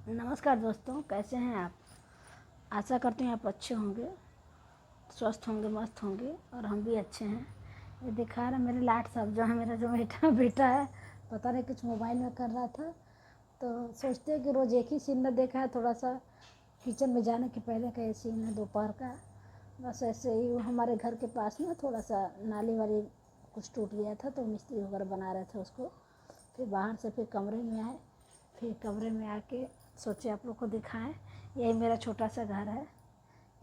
नमस्कार दोस्तों, कैसे हैं आप। आशा करती हूँ आप अच्छे होंगे, स्वस्थ होंगे, मस्त होंगे और हम भी अच्छे हैं। ये दिखा रहा मेरे लाट साहब जो है, मेरा जो बेटा बेटा है, पता नहीं कुछ मोबाइल में कर रहा था। तो सोचते हैं कि रोज़ एक ही सीन में देखा है। थोड़ा सा किचन में जाने के पहले का ये सीन है दोपहर का। बस ऐसे ही हमारे घर के पास में थोड़ा सा नाली वाली कुछ टूट गया था, तो मिस्त्री वगैरह बना रहे थे उसको। फिर बाहर से फिर कमरे में आए। फिर कमरे में आके सोचे आप लोग को दिखाएं। यही मेरा छोटा सा घर है।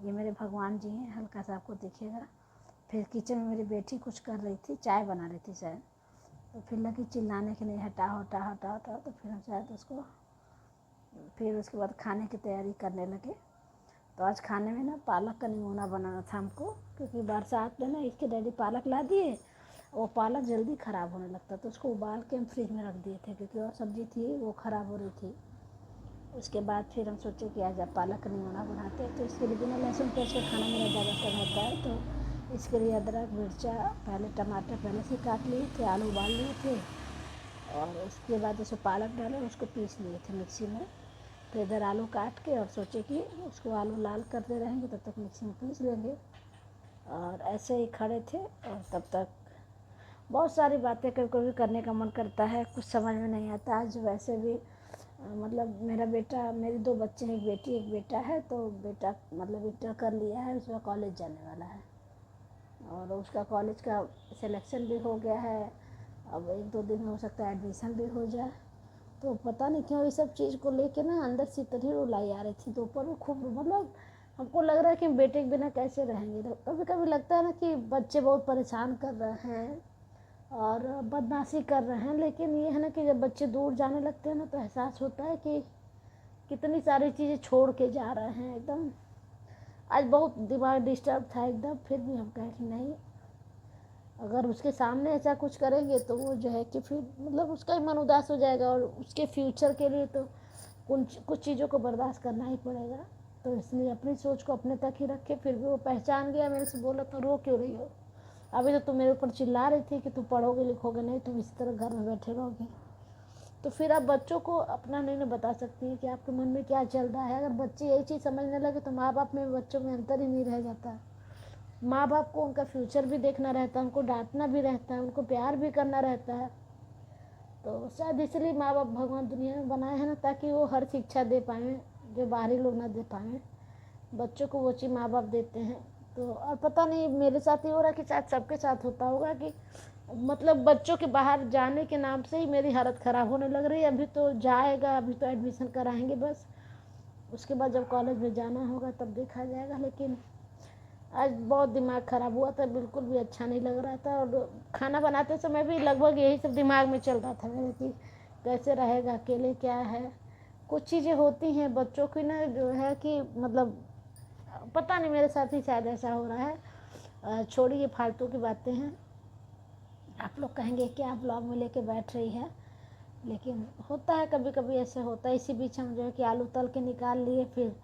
ये मेरे भगवान जी हैं, हल्का सा आपको दिखेगा। फिर किचन में मेरी बेटी कुछ कर रही थी, चाय बना रही थी शायद। तो फिर लगी चिल्लाने के लिए, हटाओ हटाओ हटाओ हटाओ। तो फिर हम शायद उसको, फिर उसके बाद खाने की तैयारी करने लगे। तो आज खाने में ना पालक का निमोना बनाना था हमको, क्योंकि बरसात में ना इसके डैडी पालक ला दिए। वो पालक जल्दी ख़राब होने लगता, तो उसको उबाल के हम फ्रिज में रख दिए थे, क्योंकि और सब्ज़ी थी वो ख़राब हो रही थी। उसके बाद फिर हम सोचे कि आज आप पालक का निमोना बनाते हैं। तो इसके लिए बिना लहसुन प्याज का खाना मेरा ज़्यादातर होता है। तो इसके लिए अदरक मिर्चा, पहले टमाटर पहले से काट लिए थे, आलू उबाल लिए थे, और उसके बाद उसमें पालक डाले, उसको पीस लिए थे मिक्सी में। तो इधर आलू काट के और सोचे कि उसको आलू लाल करते रहेंगे, तब तक मिक्सी में पीस लेंगे। और ऐसे ही खड़े थे, और तब तक बहुत सारी बातें कभी कभी करने का मन करता है, कुछ समझ में नहीं आता। आज वैसे भी मतलब मेरा बेटा, मेरे दो बच्चे हैं, एक बेटी एक बेटा है। तो बेटा मतलब इंटर कर लिया है, उसका कॉलेज जाने वाला है, और उसका कॉलेज का सिलेक्शन भी हो गया है। अब एक दो दिन में हो सकता है एडमिशन भी हो जाए। तो पता नहीं क्यों ये सब चीज़ को लेके ना अंदर से इतनी रुलाई आ रही थी दोपहर में खूब। मतलब हमको लग रहा है कि बेटे के बिना कैसे रहेंगे। तो कभी कभी लगता है ना कि बच्चे बहुत परेशान कर रहे हैं और बदमाशी कर रहे हैं, लेकिन ये है ना कि जब बच्चे दूर जाने लगते हैं ना, तो एहसास होता है कि कितनी सारी चीज़ें छोड़ के जा रहे हैं एकदम। आज बहुत दिमाग डिस्टर्ब था एकदम। फिर भी हम कहे कि नहीं, अगर उसके सामने ऐसा कुछ करेंगे तो वो जो है कि फिर मतलब उसका ही मन उदास हो जाएगा, और उसके फ्यूचर के लिए तो कुछ कुछ चीज़ों को बर्दाश्त करना ही पड़ेगा। तो इसलिए अपनी सोच को अपने तक ही रखे। फिर भी वो पहचान गया, मेरे से बोला तो रो क्यों रही हो, अभी तो तुम मेरे ऊपर चिल्ला रही थी कि तुम पढ़ोगे लिखोगे नहीं, तुम इसी तरह घर में बैठे रहोगे। तो फिर आप बच्चों को अपना नहीं ना बता सकती हैं कि आपके मन में क्या चल रहा है। अगर बच्चे यही चीज़ समझने लगे तो माँ बाप में बच्चों में अंतर ही नहीं रह जाता। माँ बाप को उनका फ्यूचर भी देखना रहता है, उनको डांटना भी रहता है, उनको प्यार भी करना रहता है। तो शायद इसलिए माँ बाप भगवान दुनिया में बनाए हैं ना, ताकि वो हर शिक्षा दे पाएँ जो बाहरी लोग ना दे पाएँ। बच्चों को वो चीज़ माँ बाप देते हैं। तो और पता नहीं मेरे साथ ही हो रहा है कि शायद सबके साथ होता होगा कि मतलब बच्चों के बाहर जाने के नाम से ही मेरी हालत ख़राब होने लग रही है। अभी तो जाएगा, अभी तो एडमिशन कराएंगे बस, उसके बाद जब कॉलेज में जाना होगा तब देखा जाएगा। लेकिन आज बहुत दिमाग ख़राब हुआ था, बिल्कुल भी अच्छा नहीं लग रहा था। और खाना बनाते समय भी लगभग यही सब दिमाग में चल रहा था मेरे कि कैसे रहेगा अकेले, क्या है। कुछ चीज़ें होती हैं बच्चों की ना, जो है कि मतलब पता नहीं मेरे साथ ही शायद ऐसा हो रहा है। छोड़िए, फालतू की बातें हैं। आप लोग कहेंगे क्या ब्लॉग में लेके बैठ रही है, लेकिन होता है कभी कभी ऐसे होता है। इसी बीच हम जो है कि आलू तल के निकाल लिए, फिर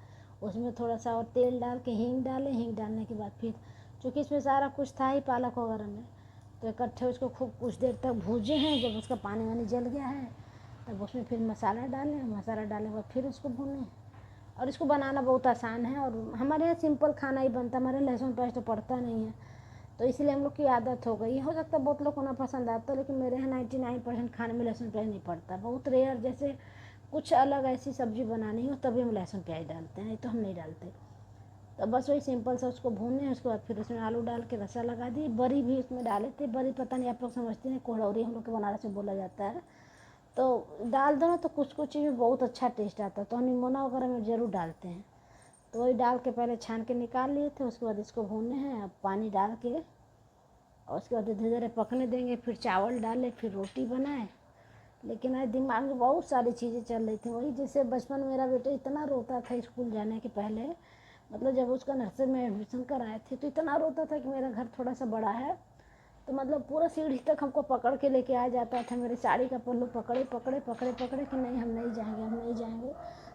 उसमें थोड़ा सा और तेल डाल के हींग डाले। हींग डालने के बाद फिर चूँकि इसमें सारा कुछ था ही पालक वगैरह में, तो इकट्ठे उसको खूब कुछ देर तक भूजे हैं। जब उसका पानी वानी जल गया है तब उसमें फिर मसाला डालें। मसाला डालने के बाद फिर उसको भूनें। और इसको बनाना बहुत आसान है, और हमारे यहाँ सिंपल खाना ही बनता है। हमारे लहसुन प्याज तो पड़ता नहीं है, तो इसलिए हम लोग की आदत हो गई। हो सकता है बहुत लोग को ना पसंद आता, लेकिन मेरे यहाँ 99% खाने में लहसुन प्याज नहीं पड़ता। बहुत रेयर, जैसे कुछ अलग ऐसी सब्जी बनानी हो तभी हम लहसुन प्याज डालते हैं, नहीं तो हम नहीं डालते। तो बस वही सिंपल सा उसको भूने, उसके बाद फिर उसमें आलू डाल के रसा लगा दी। बड़ी भी उसमें डाले थे। बड़ी पता नहीं आप लोग समझते हैं, कोहड़ौरी हम लोग के बनारस में बोला जाता है। तो डाल दो ना तो कुछ कुछ चीज़ में बहुत अच्छा टेस्ट आता है। तो हम निमोना वगैरह में ज़रूर डालते हैं। तो वही डाल के पहले छान के निकाल लिए थे। उसके बाद इसको भूनने हैं, अब पानी डाल के, और उसके बाद धीरे धीरे पकने देंगे। फिर चावल डालें, फिर रोटी बनाए। लेकिन आज दिमाग में बहुत सारी चीज़ें चल रही थी। वही जैसे बचपन में मेरा बेटा इतना रोता था स्कूल जाने के पहले, मतलब जब उसका नर्सरी में एडमिशन कराए थे तो इतना रोता था कि मेरा घर थोड़ा सा बड़ा है, तो मतलब पूरा सीढ़ी तक हमको पकड़ के लेके आ जाता था। मेरी साड़ी का पल्लू पकड़े पकड़े पकड़े पकड़े कि नहीं हम नहीं जाएंगे, हम नहीं जाएंगे।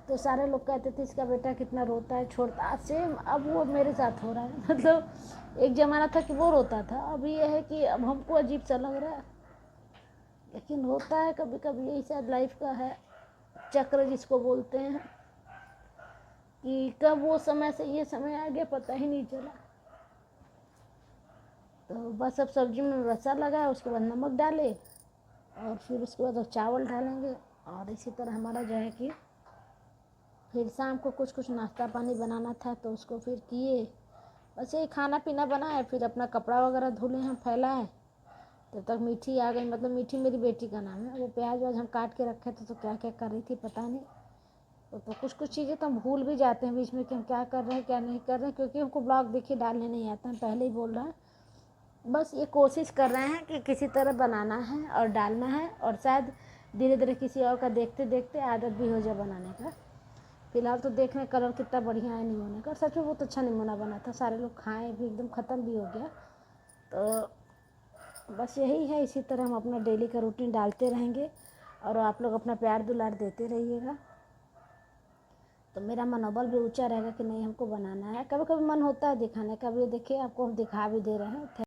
तो सारे लोग कहते थे इसका बेटा कितना रोता है, छोड़ता। आज सेम अब वो मेरे साथ हो रहा है। मतलब एक ज़माना था कि वो रोता था, अब ये है कि अब हमको अजीब सा लग रहा है। लेकिन होता है कभी कभी, यही शायद लाइफ का है। चक्र जिसको बोलते हैं, कि कब वो समय से ये समय आ गया पता ही नहीं चला। तो बस अब सब्जी में रसा लगा, उसके बाद नमक डाले और फिर उसके बाद अब चावल डालेंगे। और इसी तरह हमारा जो है कि फिर शाम को कुछ कुछ नाश्ता पानी बनाना था तो उसको फिर किए। बस यही खाना पीना बनाए, फिर अपना कपड़ा वगैरह धुले हम फैलाए। तब तक मीठी आ गई, मतलब मीठी मेरी बेटी का नाम है। वो प्याज व्याज हम काट के रखे थे तो क्या क्या कर रही थी पता नहीं। तो कुछ कुछ चीज़ें तो हम भूल भी जाते हैं बीच में कि हम क्या कर रहे हैं क्या नहीं कर रहे हैं, क्योंकि हमको ब्लॉग देखिए डालने नहीं आता, हम पहले ही बोल रहे हैं। बस ये कोशिश कर रहे हैं कि किसी तरह बनाना है और डालना है, और शायद धीरे धीरे किसी और का देखते देखते आदत भी हो जाए बनाने का। फिलहाल तो देख रहे हैं कलर कितना बढ़िया है निमोने का, सच में बहुत अच्छा निमोना बना था, सारे लोग खाए भी, एकदम ख़त्म भी हो गया। तो बस यही है, इसी तरह हम अपना डेली का रूटीन डालते रहेंगे और आप लोग अपना प्यार दुलार देते रहिएगा, तो मेरा मनोबल भी ऊंचा रहेगा कि नहीं हमको बनाना है। कभी कभी मन होता है दिखाने का, भी देखिए आपको हम दिखा भी दे रहे हैं।